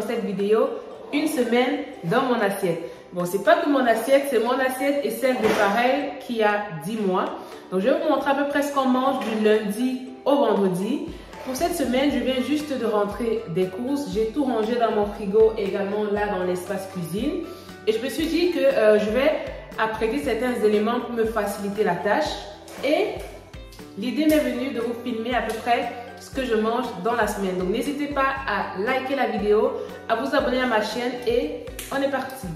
cette vidéo, une semaine dans mon assiette. Bon, c'est pas que mon assiette, c'est mon assiette et celle de Pharrell qui a 10 mois. Donc, je vais vous montrer à peu près ce qu'on mange du lundi au vendredi. Pour cette semaine, je viens juste de rentrer des courses. J'ai tout rangé dans mon frigo, également là dans l'espace cuisine. Et je me suis dit que je vais apprêter certains éléments pour me faciliter la tâche. Et l'idée m'est venue de vous filmer à peu près ce que je mange dans la semaine. Donc n'hésitez pas à liker la vidéo, à vous abonner à ma chaîne et on est parti.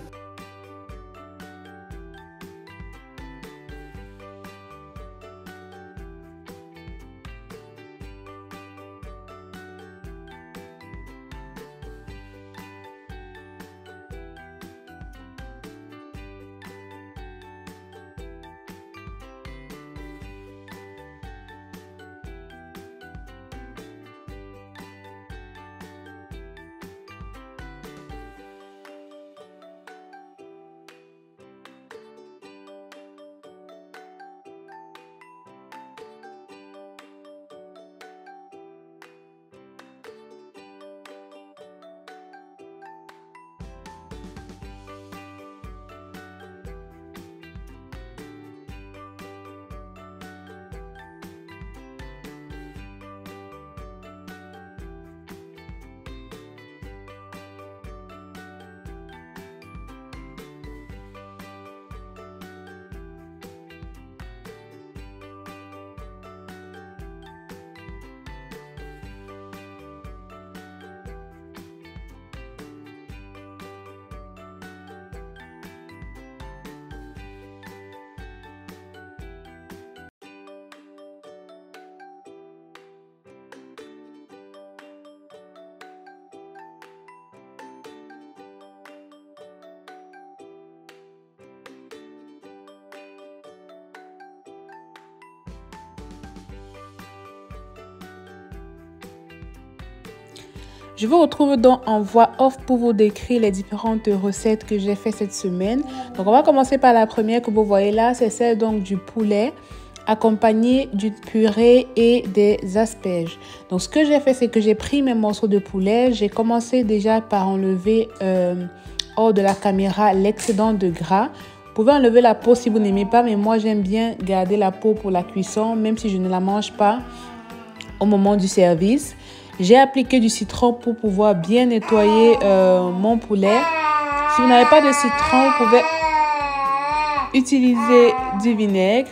Je vous retrouve donc en voix off pour vous décrire les différentes recettes que j'ai fait cette semaine. Donc, on va commencer par la première que vous voyez là. C'est celle donc du poulet accompagné d'une purée et des asperges. Donc, ce que j'ai fait, c'est que j'ai pris mes morceaux de poulet. J'ai commencé déjà par enlever hors de la caméra l'excédent de gras. Vous pouvez enlever la peau si vous n'aimez pas, mais moi, j'aime bien garder la peau pour la cuisson, même si je ne la mange pas au moment du service. J'ai appliqué du citron pour pouvoir bien nettoyer mon poulet. Si vous n'avez pas de citron, vous pouvez utiliser du vinaigre.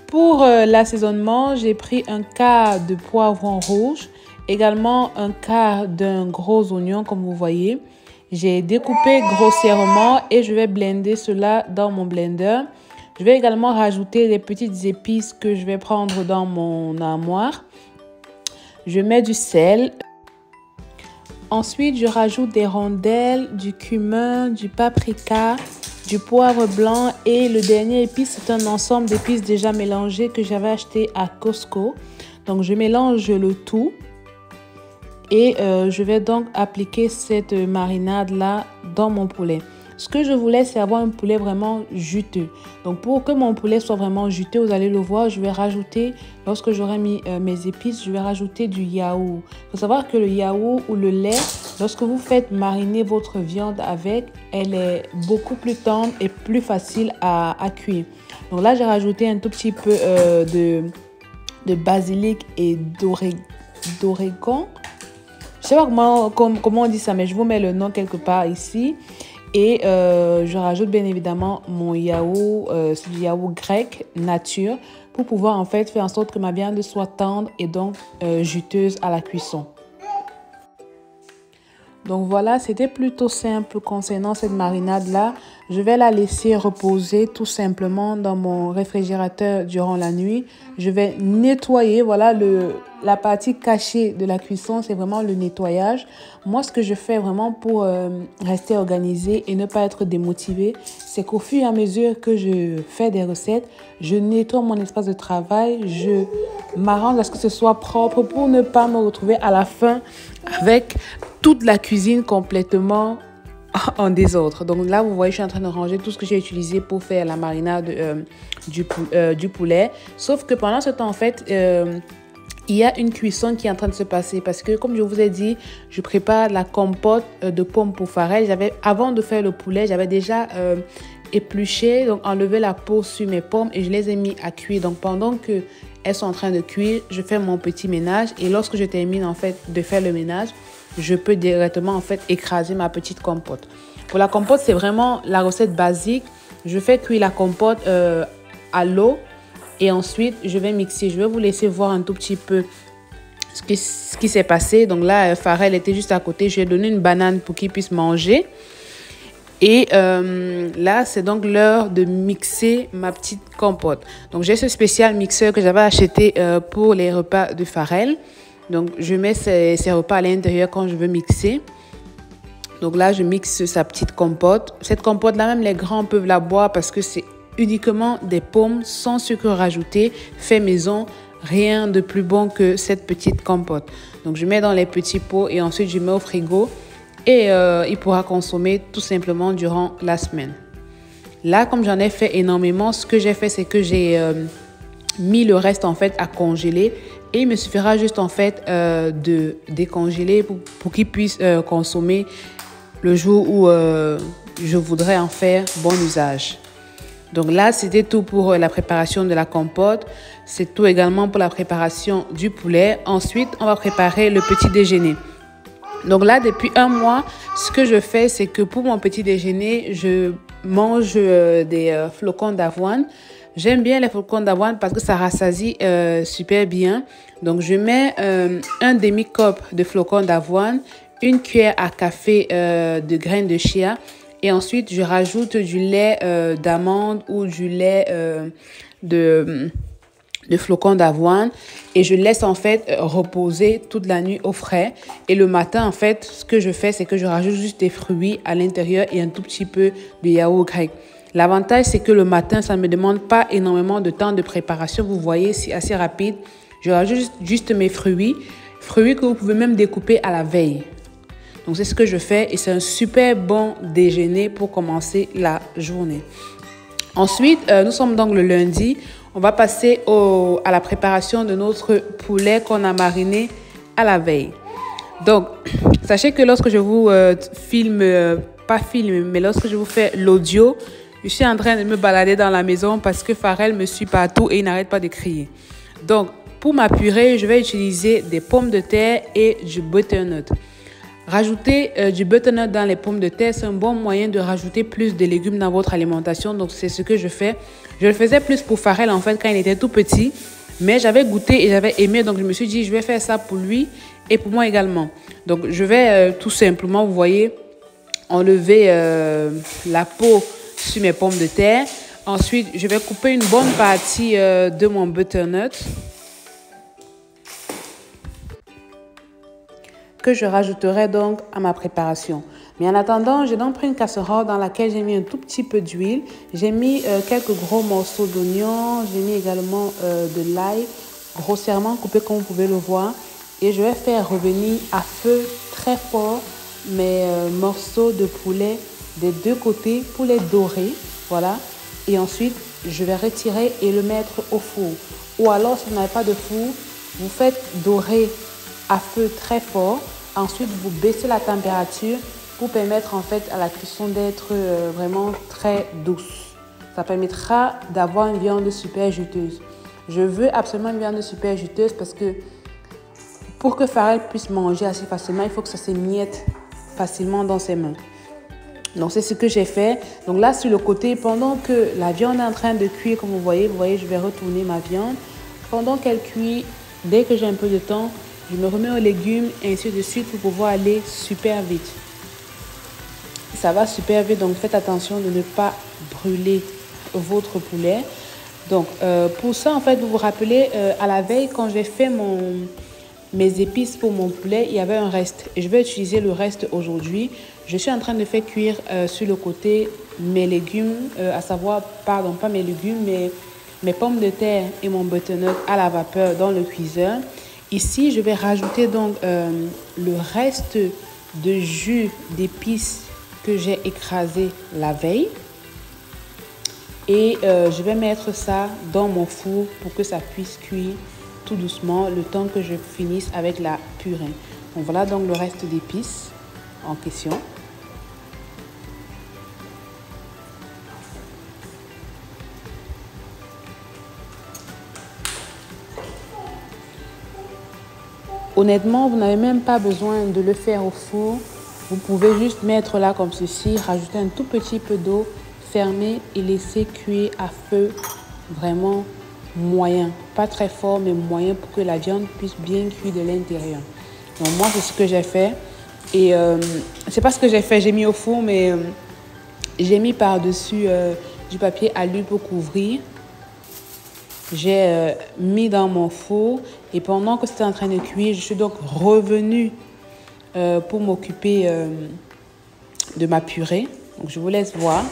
Pour l'assaisonnement, j'ai pris un quart de poivron rouge, également un quart d'un gros oignon comme vous voyez. J'ai découpé grossièrement et je vais blender cela dans mon blender. Je vais également rajouter les petites épices que je vais prendre dans mon armoire. Je mets du sel. Ensuite, je rajoute des rondelles, du cumin, du paprika, du poivre blanc et le dernier épice, c'est un ensemble d'épices déjà mélangées que j'avais acheté à Costco. Donc, je mélange le tout et je vais donc appliquer cette marinade-là dans mon poulet. Ce que je voulais, c'est avoir un poulet vraiment juteux. Donc, pour que mon poulet soit vraiment juteux, vous allez le voir, je vais rajouter, lorsque j'aurai mis mes épices, je vais rajouter du yaourt. Il faut savoir que le yaourt ou le lait, lorsque vous faites mariner votre viande avec, elle est beaucoup plus tendre et plus facile à cuire. Donc là, j'ai rajouté un tout petit peu de basilic et d'origan. Je ne sais pas comment on dit ça, mais je vous mets le nom quelque part ici. Et je rajoute bien évidemment mon yaourt, c'est du yaourt grec nature pour pouvoir en fait faire en sorte que ma viande soit tendre et donc juteuse à la cuisson. Donc voilà, c'était plutôt simple concernant cette marinade-là. Je vais la laisser reposer tout simplement dans mon réfrigérateur durant la nuit. Je vais nettoyer, voilà, la partie cachée de la cuisson, c'est vraiment le nettoyage. Moi, ce que je fais vraiment pour rester organisée et ne pas être démotivée, c'est qu'au fur et à mesure que je fais des recettes, je nettoie mon espace de travail, je m'arrange à ce que ce soit propre pour ne pas me retrouver à la fin avec toute la cuisine complètement en désordre. Donc là, vous voyez, je suis en train de ranger tout ce que j'ai utilisé pour faire la marinade du poulet. Sauf que pendant ce temps, en fait, il y a une cuisson qui est en train de se passer parce que, comme je vous ai dit, je prépare la compote de pommes pour Pharrell. Avant de faire le poulet, j'avais déjà épluché, donc enlevé la peau sur mes pommes et je les ai mis à cuire. Donc, pendant qu'elles sont en train de cuire, je fais mon petit ménage et lorsque je termine en fait de faire le ménage, je peux directement en fait écraser ma petite compote. Pour la compote, c'est vraiment la recette basique. Je fais cuire la compote à l'eau. Et ensuite, je vais mixer. Je vais vous laisser voir un tout petit peu ce qui s'est passé. Donc là, Pharrell était juste à côté. Je lui ai donné une banane pour qu'il puisse manger. Et là, c'est donc l'heure de mixer ma petite compote. Donc, j'ai ce spécial mixeur que j'avais acheté pour les repas de Pharrell. Donc, je mets ces repas à l'intérieur quand je veux mixer. Donc là, je mixe sa petite compote. Cette compote-là, même les grands peuvent la boire parce que c'est uniquement des pommes sans sucre rajouté, fait maison, rien de plus bon que cette petite compote. Donc je mets dans les petits pots et ensuite je mets au frigo et il pourra consommer tout simplement durant la semaine. Là, comme j'en ai fait énormément, ce que j'ai fait, c'est que j'ai mis le reste en fait à congeler et il me suffira juste en fait de décongeler pour qu'il puisse consommer le jour où je voudrais en faire bon usage. Donc là, c'était tout pour la préparation de la compote. C'est tout également pour la préparation du poulet. Ensuite, on va préparer le petit déjeuner. Donc là, depuis un mois, ce que je fais, c'est que pour mon petit déjeuner, je mange des flocons d'avoine. J'aime bien les flocons d'avoine parce que ça rassasie super bien. Donc, je mets un demi-cup de flocons d'avoine, une cuillère à café de graines de chia. Et ensuite, je rajoute du lait d'amande ou du lait de flocons d'avoine. Et je laisse en fait reposer toute la nuit au frais. Et le matin, en fait, ce que je fais, c'est que je rajoute juste des fruits à l'intérieur et un tout petit peu de yaourt grec. L'avantage, c'est que le matin, ça ne me demande pas énormément de temps de préparation. Vous voyez, c'est assez rapide. Je rajoute juste mes fruits que vous pouvez même découper à la veille. Donc, c'est ce que je fais et c'est un super bon déjeuner pour commencer la journée. Ensuite, nous sommes donc le lundi. On va passer à la préparation de notre poulet qu'on a mariné à la veille. Donc, sachez que lorsque je vous mais lorsque je vous fais l'audio, je suis en train de me balader dans la maison parce que Pharrell me suit partout et il n'arrête pas de crier. Donc, pour ma purée, je vais utiliser des pommes de terre et du butternut. Rajouter du butternut dans les pommes de terre, c'est un bon moyen de rajouter plus de légumes dans votre alimentation. Donc, c'est ce que je fais. Je le faisais plus pour Pharrell, en fait, quand il était tout petit. Mais j'avais goûté et j'avais aimé. Donc, je me suis dit, je vais faire ça pour lui et pour moi également. Donc, je vais tout simplement, vous voyez, enlever la peau sur mes pommes de terre. Ensuite, je vais couper une bonne partie de mon butternut que je rajouterai donc à ma préparation. Mais en attendant, j'ai donc pris une casserole dans laquelle j'ai mis un tout petit peu d'huile. J'ai mis quelques gros morceaux d'oignon. J'ai mis également de l'ail grossièrement coupé comme vous pouvez le voir. Et je vais faire revenir à feu très fort mes morceaux de poulet des deux côtés pour les dorer. Voilà. Et ensuite, je vais retirer et le mettre au four. Ou alors, si vous n'avez pas de four, vous faites dorer à feu très fort. Ensuite, vous baissez la température pour permettre en fait à la cuisson d'être vraiment très douce. Ça permettra d'avoir une viande super juteuse. Je veux absolument une viande super juteuse parce que pour que Pharrell puisse manger assez facilement, il faut que ça s'émiette facilement dans ses mains. Donc, c'est ce que j'ai fait. Donc là, sur le côté, pendant que la viande est en train de cuire, comme vous voyez, je vais retourner ma viande. Pendant qu'elle cuit, dès que j'ai un peu de temps, je me remets aux légumes et ainsi de suite pour pouvoir aller super vite. Ça va super vite, donc faites attention de ne pas brûler votre poulet. Donc, pour ça, en fait, vous vous rappelez, à la veille, quand j'ai fait mes épices pour mon poulet, il y avait un reste. Et je vais utiliser le reste aujourd'hui. Je suis en train de faire cuire sur le côté mes légumes, à savoir, pardon, pas mes légumes, mais mes pommes de terre et mon butternut à la vapeur dans le cuiseur. Ici, je vais rajouter donc le reste de jus d'épices que j'ai écrasé la veille. Et je vais mettre ça dans mon four pour que ça puisse cuire tout doucement le temps que je finisse avec la purée. Donc voilà donc le reste d'épices en question. Honnêtement, vous n'avez même pas besoin de le faire au four. Vous pouvez juste mettre là comme ceci, rajouter un tout petit peu d'eau, fermer et laisser cuire à feu vraiment moyen. Pas très fort, mais moyen pour que la viande puisse bien cuire de l'intérieur. Donc moi, c'est ce que j'ai fait. Et c'est pas ce que j'ai fait, j'ai mis au four, mais j'ai mis par-dessus du papier alu pour couvrir. J'ai mis dans mon four et pendant que c'était en train de cuire, je suis donc revenue pour m'occuper de ma purée. Donc je vous laisse voir.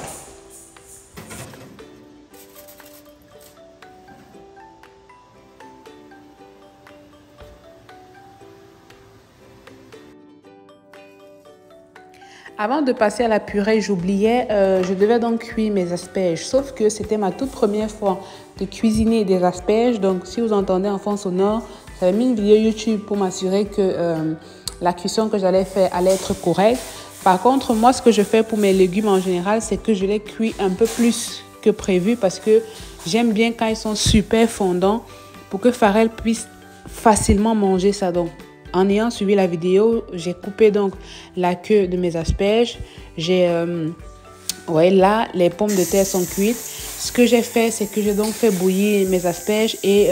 Avant de passer à la purée, j'oubliais, je devais donc cuire mes asperges. Sauf que c'était ma toute première fois de cuisiner des asperges. Donc, si vous entendez en fond sonore, j'avais mis une vidéo YouTube pour m'assurer que la cuisson que j'allais faire allait être correcte. Par contre, moi, ce que je fais pour mes légumes en général, c'est que je les cuis un peu plus que prévu parce que j'aime bien quand ils sont super fondants pour que Pharrell puisse facilement manger ça. Donc, en ayant suivi la vidéo, j'ai coupé donc la queue de mes asperges. Là, les pommes de terre sont cuites. Ce que j'ai fait, c'est que j'ai donc fait bouillir mes asperges et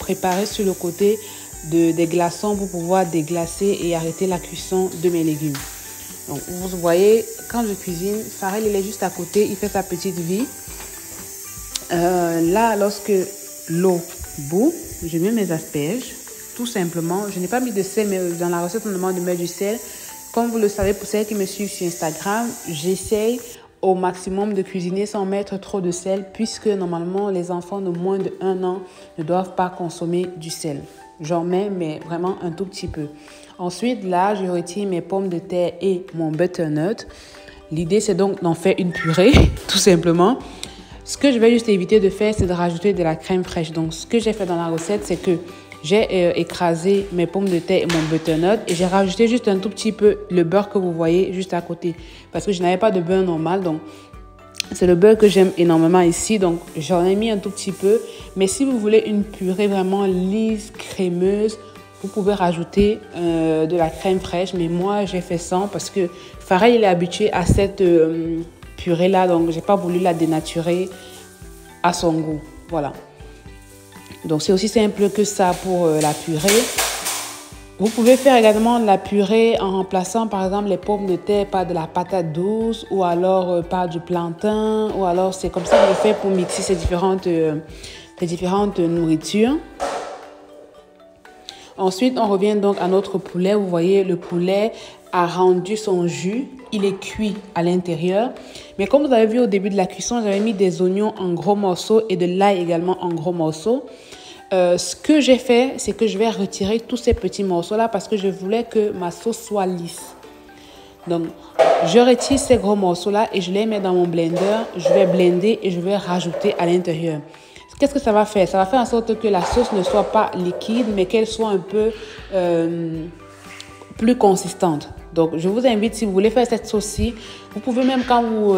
préparé sur le côté des glaçons pour pouvoir déglacer et arrêter la cuisson de mes légumes. Donc, vous voyez, quand je cuisine, Pharrell, il est juste à côté, il fait sa petite vie. Là, lorsque l'eau bout, je mets mes asperges. Tout simplement, je n'ai pas mis de sel, mais dans la recette, on demande de mettre du sel. Comme vous le savez, pour celles qui me suivent sur Instagram, j'essaye au maximum de cuisiner sans mettre trop de sel, puisque normalement, les enfants de moins de 1 an ne doivent pas consommer du sel. J'en mets, mais vraiment un tout petit peu. Ensuite, là, je retire mes pommes de terre et mon butternut. L'idée, c'est donc d'en faire une purée, tout simplement. Ce que je vais juste éviter de faire, c'est de rajouter de la crème fraîche. Donc, ce que j'ai fait dans la recette, c'est que j'ai écrasé mes pommes de terre et mon butternut et j'ai rajouté juste un tout petit peu le beurre que vous voyez juste à côté parce que je n'avais pas de beurre normal. Donc, c'est le beurre que j'aime énormément ici. Donc, j'en ai mis un tout petit peu. Mais si vous voulez une purée vraiment lisse, crémeuse, vous pouvez rajouter de la crème fraîche. Mais moi, j'ai fait sans parce que Pharrell, il est habitué à cette purée-là. Donc, je n'ai pas voulu la dénaturer à son goût. Voilà. Donc, c'est aussi simple que ça pour la purée. Vous pouvez faire également la purée en remplaçant, par exemple, les pommes de terre par de la patate douce ou alors par du plantain. Ou alors, c'est comme ça que je fais pour mixer ces différentes nourritures. Ensuite, on revient donc à notre poulet. Vous voyez, le poulet a rendu son jus. Il est cuit à l'intérieur. Mais comme vous avez vu au début de la cuisson, j'avais mis des oignons en gros morceaux et de l'ail également en gros morceaux. Ce que j'ai fait, c'est que je vais retirer tous ces petits morceaux-là parce que je voulais que ma sauce soit lisse. Donc, je retire ces gros morceaux-là et je les mets dans mon blender. Je vais blender et je vais rajouter à l'intérieur. Qu'est-ce que ça va faire? Ça va faire en sorte que la sauce ne soit pas liquide, mais qu'elle soit un peu plus consistante. Donc, je vous invite, si vous voulez faire cette sauce-ci, vous pouvez même quand vous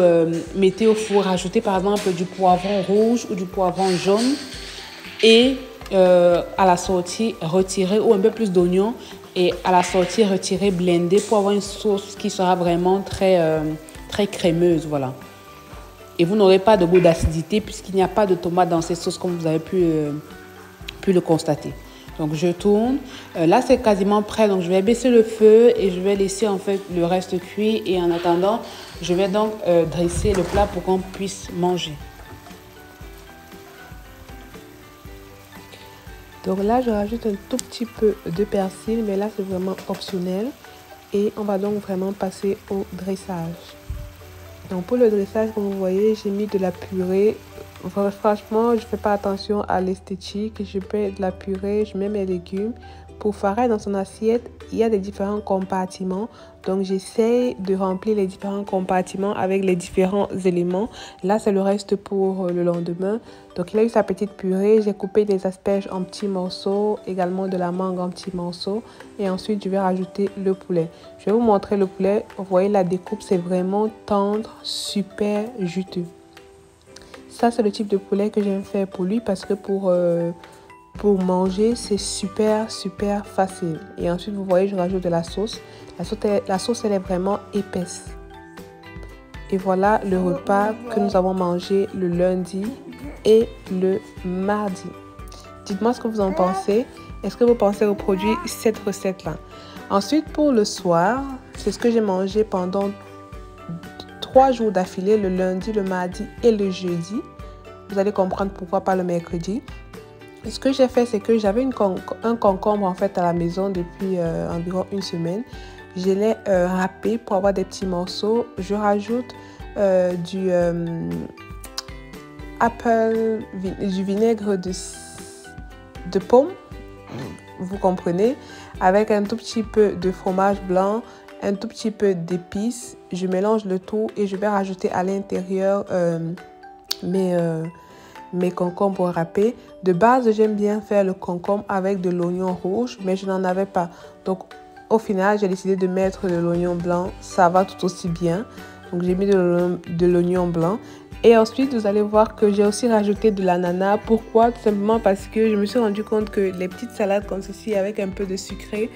mettez au four, rajouter par exemple du poivron rouge ou du poivron jaune et à la sortie, retirer ou un peu plus d'oignon et à la sortie, retirer, blender pour avoir une sauce qui sera vraiment très crémeuse, voilà. Et vous n'aurez pas de goût d'acidité puisqu'il n'y a pas de tomate dans ces sauces comme vous avez pu le constater. Donc, je tourne. Là, c'est quasiment prêt. Donc, je vais baisser le feu et je vais laisser en fait le reste cuit. Et en attendant, je vais donc dresser le plat pour qu'on puisse manger. Donc là, je rajoute un tout petit peu de persil, mais là, c'est vraiment optionnel. Et on va donc vraiment passer au dressage. Donc pour le dressage, comme vous voyez, j'ai mis de la purée. Franchement, je ne fais pas attention à l'esthétique. Je mets de la purée, je mets mes légumes pour Farah, dans son assiette, il y a des différents compartiments. Donc, j'essaie de remplir les différents compartiments avec les différents éléments. Là, c'est le reste pour le lendemain. Donc, il a eu sa petite purée. J'ai coupé des asperges en petits morceaux, également de la mangue en petits morceaux. Et ensuite, je vais rajouter le poulet. Je vais vous montrer le poulet. Vous voyez, la découpe, c'est vraiment tendre, super juteux. Ça, c'est le type de poulet que j'aime faire pour lui parce que pour manger, c'est super facile. Et ensuite, vous voyez, je rajoute de la sauce. La sauce, elle est vraiment épaisse. Et voilà le repas que nous avons mangé le lundi et le mardi. Dites-moi ce que vous en pensez. Est-ce que vous pensez reproduire cette recette-là? Ensuite, pour le soir, c'est ce que j'ai mangé pendant 3 jours d'affilée, le lundi, le mardi et le jeudi. Vous allez comprendre pourquoi pas le mercredi. Ce que j'ai fait, c'est que j'avais un concombre en fait à la maison depuis environ une semaine. Je l'ai râpé pour avoir des petits morceaux. Je rajoute du vinaigre de pomme, vous comprenez, avec un tout petit peu de fromage blanc, un tout petit peu d'épices. Je mélange le tout et je vais rajouter à l'intérieur mes concombres râpés. De base, j'aime bien faire le concombre avec de l'oignon rouge, mais je n'en avais pas. Donc, au final, j'ai décidé de mettre de l'oignon blanc. Ça va tout aussi bien. Donc, j'ai mis de l'oignon blanc. Et ensuite, vous allez voir que j'ai aussi rajouté de l'ananas. Pourquoi? Tout simplement parce que je me suis rendu compte que les petites salades comme ceci, avec un peu de sucré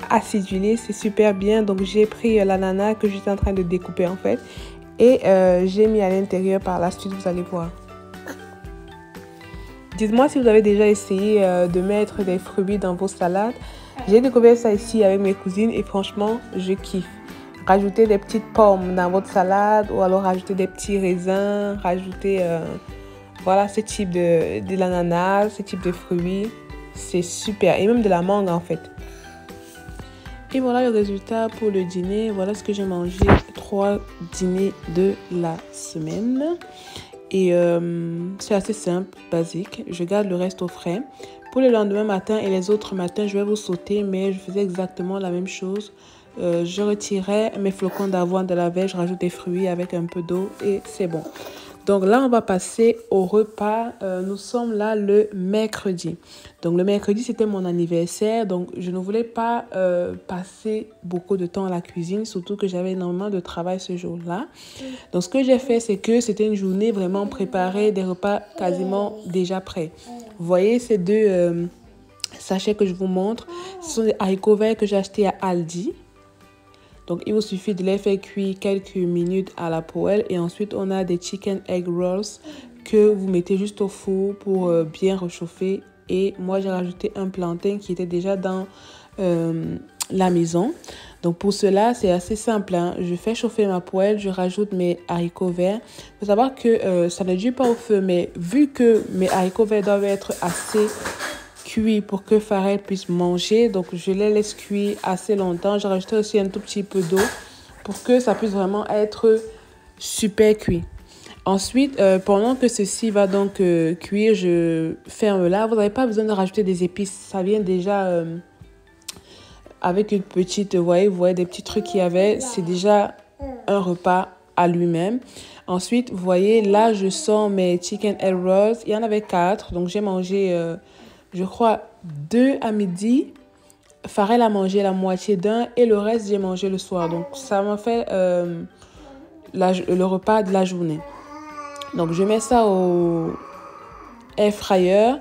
acidulé, c'est super bien. Donc, j'ai pris l'ananas que j'étais en train de découper en fait. Et j'ai mis à l'intérieur par la suite, vous allez voir. Dites-moi si vous avez déjà essayé de mettre des fruits dans vos salades. J'ai découvert ça ici avec mes cousines et franchement, je kiffe. Rajouter des petites pommes dans votre salade ou alors rajouter des petits raisins, rajouter voilà, ce type de l'ananas, ce type de fruits. C'est super. Et même de la mangue en fait. Et voilà le résultat pour le dîner. Voilà ce que j'ai mangé. 3 dîners de la semaine. Et c'est assez simple, basique. Je garde le reste au frais. Pour le lendemain matin et les autres matins, je vais vous sauter. Mais je faisais exactement la même chose. Je retirais mes flocons d'avoine de la veille. Je rajoute des fruits avec un peu d'eau. Et c'est bon. Donc là, on va passer au repas. Nous sommes là le mercredi. Donc le mercredi, c'était mon anniversaire. Donc je ne voulais pas passer beaucoup de temps à la cuisine, surtout que j'avais énormément de travail ce jour-là. Donc ce que j'ai fait, c'est que c'était une journée vraiment préparée, des repas quasiment déjà prêts. Vous voyez ces deux sachets que je vous montre. Ce sont des haricots verts que j'ai achetés à Aldi. Donc, il vous suffit de les faire cuire quelques minutes à la poêle. Et ensuite, on a des chicken egg rolls que vous mettez juste au four pour bien réchauffer. Et moi, j'ai rajouté un plantain qui était déjà dans la maison. Donc, pour cela, c'est assez simple, hein. Je fais chauffer ma poêle, je rajoute mes haricots verts. Il faut savoir que ça ne dure pas au feu, mais vu que mes haricots verts doivent être assez cuit pour que Farah puisse manger, donc je les laisse cuire assez longtemps. J'ai rajouté aussi un tout petit peu d'eau pour que ça puisse vraiment être super cuit. Ensuite, pendant que ceci va donc cuire, je ferme là. Vous n'avez pas besoin de rajouter des épices, ça vient déjà avec une petite, vous voyez des petits trucs qu'il y avait, c'est déjà un repas à lui-même. Ensuite, vous voyez, là je sors mes chicken egg rolls, il y en avait 4, donc j'ai mangé je crois 2 à midi. Farah a mangé la moitié d'un et le reste, j'ai mangé le soir. Donc, ça m'a fait le repas de la journée. Donc, je mets ça au air fryer.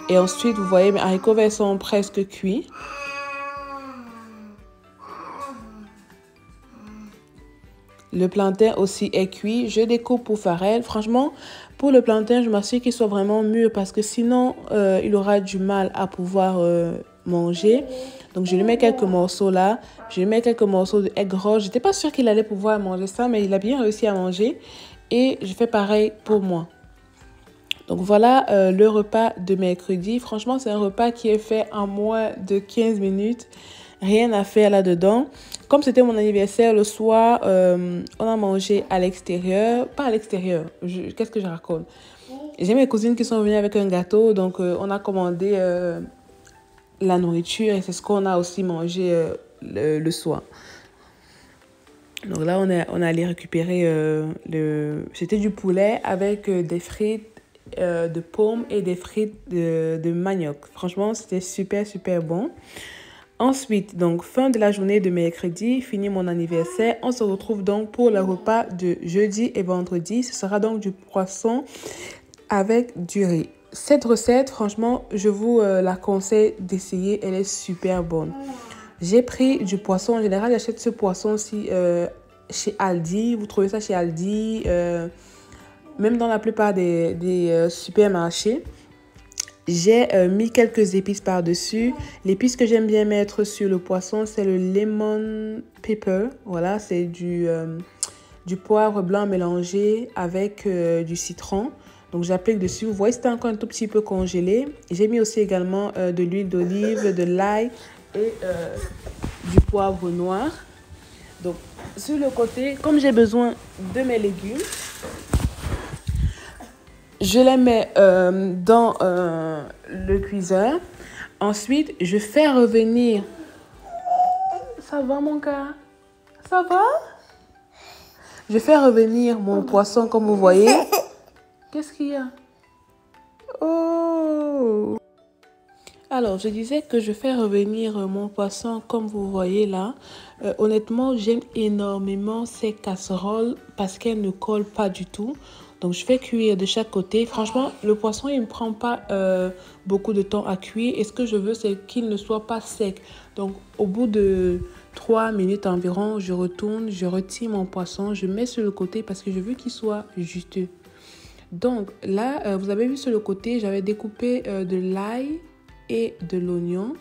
Et ensuite, vous voyez, mes haricots verts sont presque cuits. Le plantain aussi est cuit. Je découpe pour Farah. Franchement, pour le plantain, je m'assure qu'il soit vraiment mûr parce que sinon, il aura du mal à pouvoir manger. Donc, je lui mets quelques morceaux là. Je lui mets quelques morceaux de egg roll. Je n'étais pas sûre qu'il allait pouvoir manger ça, mais il a bien réussi à manger. Et je fais pareil pour moi. Donc, voilà le repas de mercredi. Franchement, c'est un repas qui est fait en moins de 15 minutes. Rien à faire là-dedans. Comme c'était mon anniversaire, le soir, on a mangé à l'extérieur. Pas à l'extérieur. Qu'est-ce que je raconte? J'ai mes cousines qui sont venues avec un gâteau. Donc, on a commandé la nourriture et c'est ce qu'on a aussi mangé le soir. Donc là, on est allé récupérer c'était du poulet avec des frites de pommes et des frites de manioc. Franchement, c'était super, super bon. Ensuite, donc, fin de la journée de mercredi, fini mon anniversaire. On se retrouve donc pour le repas de jeudi et vendredi. Ce sera donc du poisson avec du riz. Cette recette, franchement, je vous la conseille d'essayer. Elle est super bonne. J'ai pris du poisson. En général, j'achète ce poisson-ci chez Aldi. Vous trouvez ça chez Aldi, même dans la plupart des supermarchés. J'ai mis quelques épices par-dessus. L'épice que j'aime bien mettre sur le poisson, c'est le lemon pepper. Voilà, c'est du poivre blanc mélangé avec du citron. Donc, j'applique dessus. Vous voyez, c'était encore un tout petit peu congelé. J'ai mis aussi également de l'huile d'olive, de l'ail et du poivre noir. Donc, sur le côté, comme j'ai besoin de mes légumes, je les mets dans le cuiseur. Ensuite, je fais revenir... Ça va, mon gars? Ça va? Je fais revenir mon poisson, comme vous voyez. Qu'est-ce qu'il y a? Oh! Alors, je disais que je fais revenir mon poisson, comme vous voyez là. Honnêtement, j'aime énormément ces casseroles parce qu'elles ne collent pas du tout. Donc, je fais cuire de chaque côté. Franchement, le poisson, il ne prend pas beaucoup de temps à cuire. Et ce que je veux, c'est qu'il ne soit pas sec. Donc, au bout de 3 minutes environ, je retourne, je retire mon poisson, je mets sur le côté parce que je veux qu'il soit juteux. Donc, là, vous avez vu sur le côté, j'avais découpé de l'ail et de l'oignon.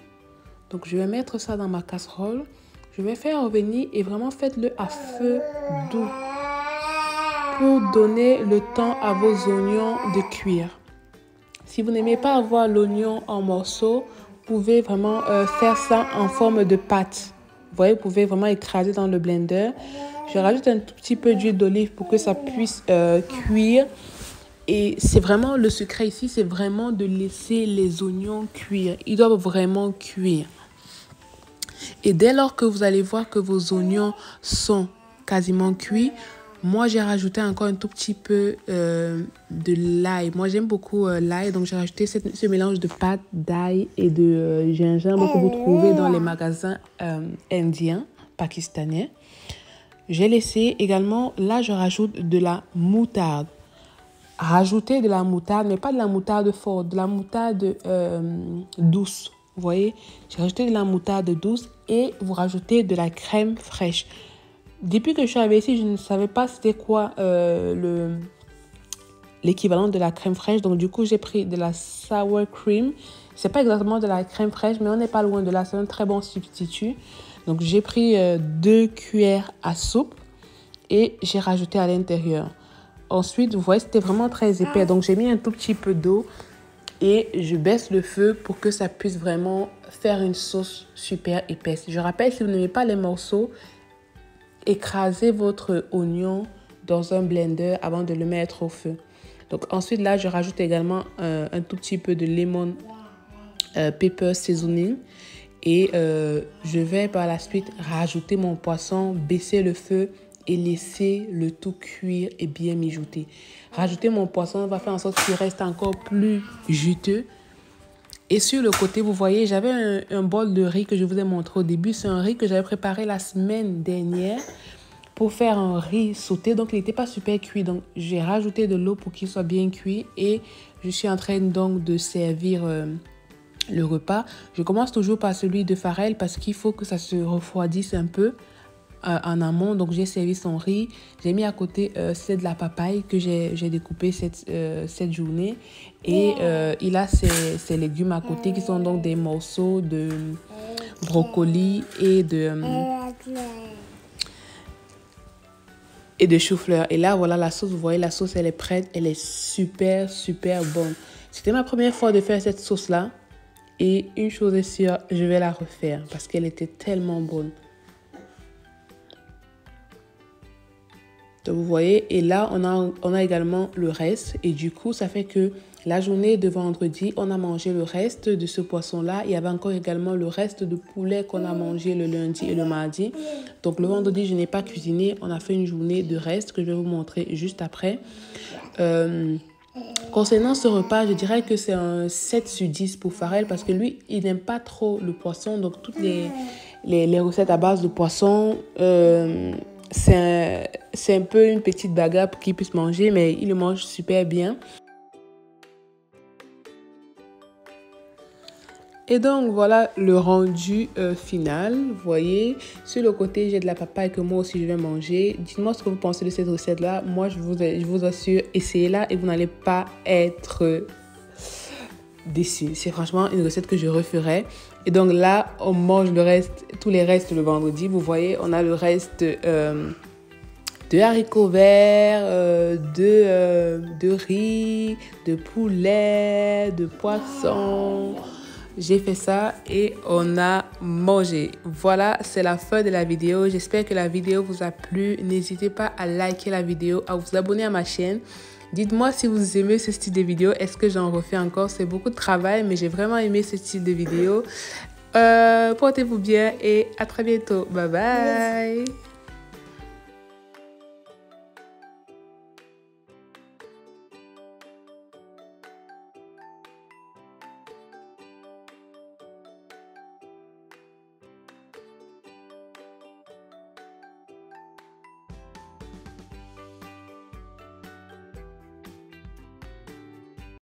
Donc, je vais mettre ça dans ma casserole. Je vais faire revenir et vraiment faites-le à feu doux pour donner le temps à vos oignons de cuire. Si vous n'aimez pas avoir l'oignon en morceaux, vous pouvez vraiment faire ça en forme de pâte. Vous voyez, vous pouvez vraiment écraser dans le blender. Je rajoute un tout petit peu d'huile d'olive pour que ça puisse cuire. Et c'est vraiment le secret ici, c'est vraiment de laisser les oignons cuire. Ils doivent vraiment cuire. Et dès lors que vous allez voir que vos oignons sont quasiment cuits, moi, j'ai rajouté encore un tout petit peu de l'ail. Moi, j'aime beaucoup l'ail. Donc, j'ai rajouté ce mélange de pâte, d'ail et de gingembre que vous trouvez dans les magasins indiens, pakistanais. J'ai laissé également, là, je rajoute de la moutarde. Rajoutez de la moutarde, mais pas de la moutarde forte, de la moutarde douce. Vous voyez, j'ai rajouté de la moutarde douce et vous rajoutez de la crème fraîche. Depuis que je suis arrivée ici, je ne savais pas c'était quoi l'équivalent de la crème fraîche. Donc, du coup, j'ai pris de la sour cream. C'est pas exactement de la crème fraîche, mais on n'est pas loin de là. C'est un très bon substitut. Donc, j'ai pris 2 cuillères à soupe et j'ai rajouté à l'intérieur. Ensuite, vous voyez, c'était vraiment très épais. Donc, j'ai mis un tout petit peu d'eau et je baisse le feu pour que ça puisse vraiment faire une sauce super épaisse. Je rappelle, si vous n'aimez pas les morceaux, écrasez votre oignon dans un blender avant de le mettre au feu. Donc ensuite, là, je rajoute également un tout petit peu de lemon pepper seasoning. Et je vais par la suite rajouter mon poisson, baisser le feu et laisser le tout cuire et bien mijoter. Rajouter mon poisson va faire en sorte qu'il reste encore plus juteux. Et sur le côté, vous voyez, j'avais un bol de riz que je vous ai montré au début. C'est un riz que j'avais préparé la semaine dernière pour faire un riz sauté. Donc, il n'était pas super cuit. Donc, j'ai rajouté de l'eau pour qu'il soit bien cuit. Et je suis en train donc de servir le repas. Je commence toujours par celui de Pharrell parce qu'il faut que ça se refroidisse un peu en amont. Donc, j'ai servi son riz. J'ai mis à côté c'est de la papaye que j'ai découpé cette journée. Et il a ses légumes à côté qui sont donc des morceaux de brocoli et de chou-fleur. Et là, voilà la sauce. Vous voyez, la sauce, elle est prête. Elle est super, super bonne. C'était ma première fois de faire cette sauce-là. Et une chose est sûre, je vais la refaire parce qu'elle était tellement bonne. Donc, vous voyez, et là, on a également le reste. Et du coup, ça fait que la journée de vendredi, on a mangé le reste de ce poisson-là. Il y avait encore également le reste de poulet qu'on a mangé le lundi et le mardi. Donc, le vendredi, je n'ai pas cuisiné. On a fait une journée de reste que je vais vous montrer juste après. Concernant ce repas, je dirais que c'est un 7 sur 10 pour Pharrell parce que lui, il n'aime pas trop le poisson. Donc, toutes les recettes à base de poisson, c'est un peu une petite bagarre pour qu'il puisse manger, mais il le mange super bien. Et donc, voilà le rendu final. Vous voyez, sur le côté, j'ai de la papaye que moi aussi je vais manger. Dites-moi ce que vous pensez de cette recette-là. Moi, je vous assure, essayez-la et vous n'allez pas être déçus. C'est franchement une recette que je referai. Et donc là, on mange le reste, tous les restes le vendredi. Vous voyez, on a le reste de haricots verts, de riz, de poulet, de poisson. J'ai fait ça et on a mangé. Voilà, c'est la fin de la vidéo. J'espère que la vidéo vous a plu. N'hésitez pas à liker la vidéo, à vous abonner à ma chaîne. Dites-moi si vous aimez ce style de vidéo. Est-ce que j'en refais encore? C'est beaucoup de travail, mais j'ai vraiment aimé ce style de vidéo. Portez-vous bien et à très bientôt. Bye bye.